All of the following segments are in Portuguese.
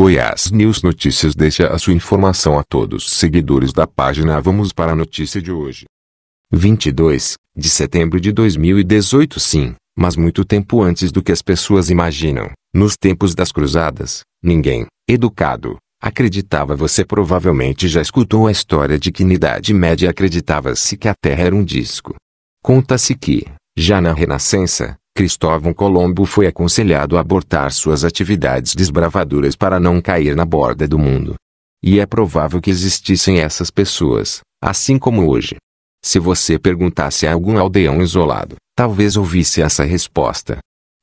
Goiás News Notícias deixa a sua informação a todos os seguidores da página. Vamos para a notícia de hoje. 22 de setembro de 2018. Sim, mas muito tempo antes do que as pessoas imaginam, nos tempos das cruzadas, ninguém, educado, acreditava. Você provavelmente já escutou a história de que na Idade Média acreditava-se que a Terra era um disco. Conta-se que, já na Renascença, Cristóvão Colombo foi aconselhado a abortar suas atividades desbravadoras para não cair na borda do mundo. E é provável que existissem essas pessoas, assim como hoje. Se você perguntasse a algum aldeão isolado, talvez ouvisse essa resposta.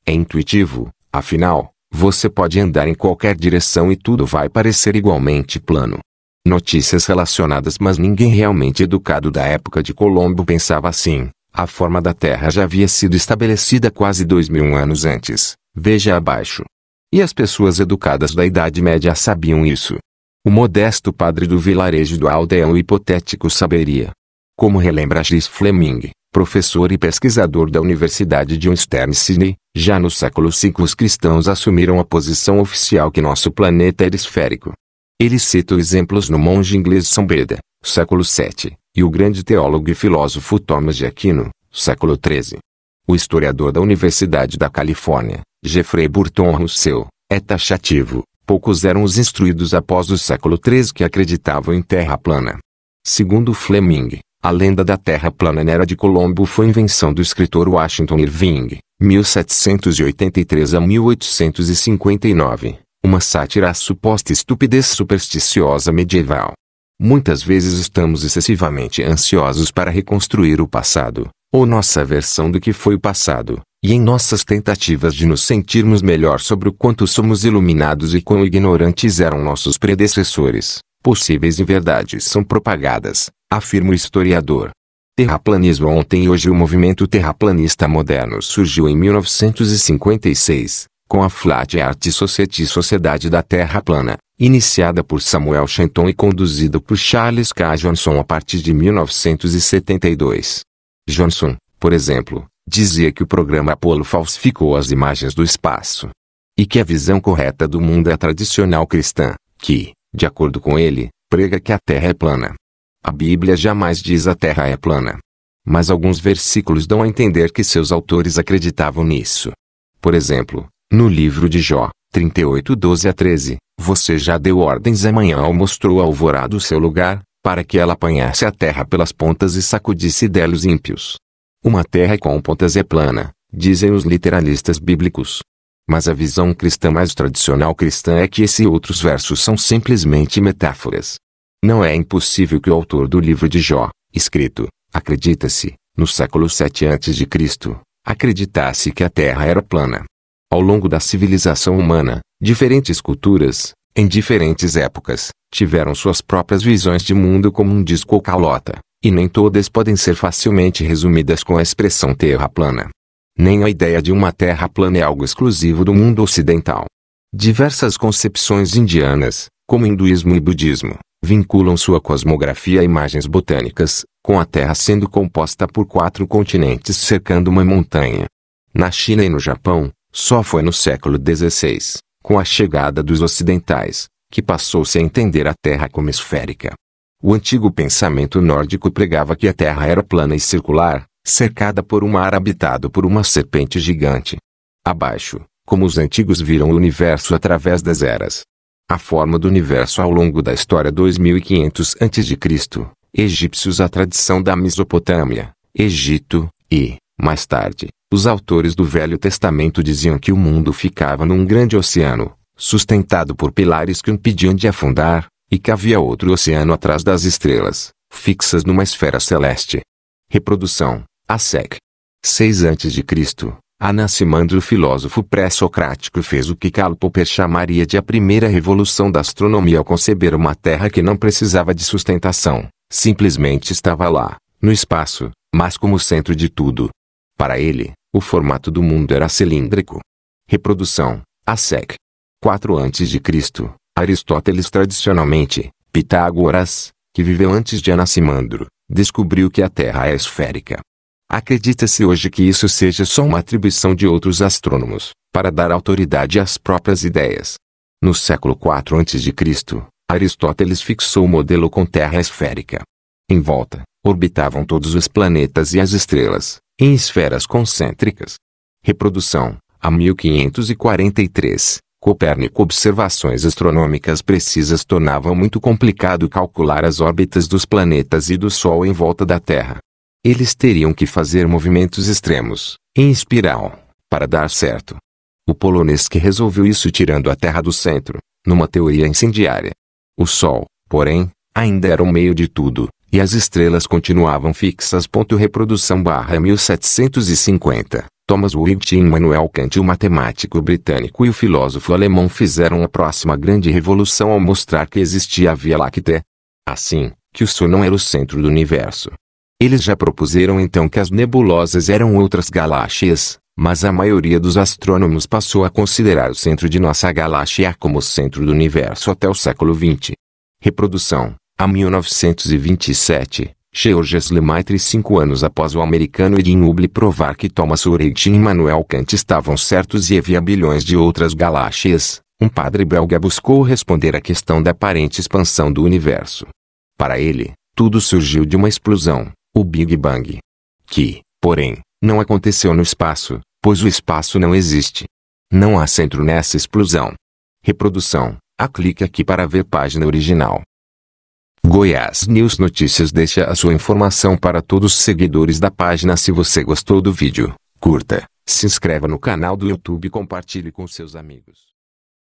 É intuitivo, afinal, você pode andar em qualquer direção e tudo vai parecer igualmente plano. Notícias relacionadas. Mas ninguém realmente educado da época de Colombo pensava assim. A forma da Terra já havia sido estabelecida quase 2000 anos antes, veja abaixo. E as pessoas educadas da Idade Média sabiam isso. O modesto padre do vilarejo do aldeão hipotético saberia. Como relembra J. Fleming, professor e pesquisador da Universidade de Western Sydney, já no século V os cristãos assumiram a posição oficial que nosso planeta era esférico. Ele cita exemplos no monge inglês São Beda, século VII, e o grande teólogo e filósofo Thomas de Aquino, século XIII. O historiador da Universidade da Califórnia, Jeffrey Burton Russell, é taxativo. Poucos eram os instruídos após o século XIII que acreditavam em terra plana. Segundo Fleming, a lenda da terra plana na era de Colombo foi invenção do escritor Washington Irving, 1783 a 1859, uma sátira à suposta estupidez supersticiosa medieval. Muitas vezes estamos excessivamente ansiosos para reconstruir o passado, ou nossa versão do que foi o passado, e em nossas tentativas de nos sentirmos melhor sobre o quanto somos iluminados e quão ignorantes eram nossos predecessores, possíveis inverdades são propagadas, afirma o historiador. Terraplanismo. Ontem e hoje. O movimento terraplanista moderno surgiu em 1956, com a Flat Earth Society, Sociedade da Terra Plana, iniciada por Samuel Shenton e conduzida por Charles K. Johnson a partir de 1972. Johnson, por exemplo, dizia que o programa Apollo falsificou as imagens do espaço. E que a visão correta do mundo é a tradicional cristã, que, de acordo com ele, prega que a Terra é plana. A Bíblia jamais diz a Terra é plana. Mas alguns versículos dão a entender que seus autores acreditavam nisso. Por exemplo, no livro de Jó, 38, 12 a 13, você já deu ordens amanhã ou mostrou a alvorada o seu lugar, para que ela apanhasse a terra pelas pontas e sacudisse dela os ímpios. Uma terra com pontas é plana, dizem os literalistas bíblicos. Mas a visão cristã mais tradicional cristã é que esses outros versos são simplesmente metáforas. Não é impossível que o autor do livro de Jó, escrito, acredita-se, no século VII a.C., acreditasse que a terra era plana. Ao longo da civilização humana, diferentes culturas, em diferentes épocas, tiveram suas próprias visões de mundo como um disco ou calota, e nem todas podem ser facilmente resumidas com a expressão terra plana. Nem a ideia de uma terra plana é algo exclusivo do mundo ocidental. Diversas concepções indianas, como hinduísmo e budismo, vinculam sua cosmografia a imagens botânicas, com a Terra sendo composta por 4 continentes cercando uma montanha. Na China e no Japão, só foi no século XVI, com a chegada dos ocidentais, que passou-se a entender a Terra como esférica. O antigo pensamento nórdico pregava que a Terra era plana e circular, cercada por um mar habitado por uma serpente gigante. Abaixo, como os antigos viram o universo através das eras. A forma do universo ao longo da história. 2500 a.C., egípcios. A tradição da Mesopotâmia, Egito, e, mais tarde, os autores do Velho Testamento diziam que o mundo ficava num grande oceano, sustentado por pilares que o impediam de afundar, e que havia outro oceano atrás das estrelas, fixas numa esfera celeste. Reprodução, ASEC. 6 a.C., Anaximandro, filósofo pré-socrático, fez o que Karl Popper chamaria de a primeira revolução da astronomia ao conceber uma Terra que não precisava de sustentação, simplesmente estava lá, no espaço, mas como centro de tudo. Para ele, o formato do mundo era cilíndrico. Reprodução, ASEC. 4 a.C., Aristóteles. Tradicionalmente, Pitágoras, que viveu antes de Anaximandro, descobriu que a Terra é esférica. Acredita-se hoje que isso seja só uma atribuição de outros astrônomos, para dar autoridade às próprias ideias. No século IV a.C., Aristóteles fixou o modelo com terra esférica. Em volta, orbitavam todos os planetas e as estrelas, em esferas concêntricas. Reprodução, a 1543, Copérnico. Observações astronômicas precisas tornavam muito complicado calcular as órbitas dos planetas e do Sol em volta da Terra. Eles teriam que fazer movimentos extremos, em espiral, para dar certo. O polonês que resolveu isso tirando a Terra do centro, numa teoria incendiária. O Sol, porém, ainda era o meio de tudo, e as estrelas continuavam fixas. Reprodução / 1750. Thomas Wright e Immanuel Kant, o matemático britânico e o filósofo alemão, fizeram a próxima grande revolução ao mostrar que existia a Via Láctea. Assim, que o Sol não era o centro do universo. Eles já propuseram então que as nebulosas eram outras galáxias, mas a maioria dos astrônomos passou a considerar o centro de nossa galáxia como o centro do universo até o século XX. Reprodução, a 1927. Georges Lemaitre. 5 anos após o americano Edwin Hubble provar que Thomas Wright e Immanuel Kant estavam certos e havia bilhões de outras galáxias, um padre belga buscou responder à questão da aparente expansão do universo. Para ele, tudo surgiu de uma explosão, o Big Bang. Que, porém, não aconteceu no espaço, pois o espaço não existe. Não há centro nessa explosão. Reprodução, clique aqui para ver página original. Goiás News Notícias deixa a sua informação para todos os seguidores da página. Se você gostou do vídeo, curta, se inscreva no canal do YouTube e compartilhe com seus amigos.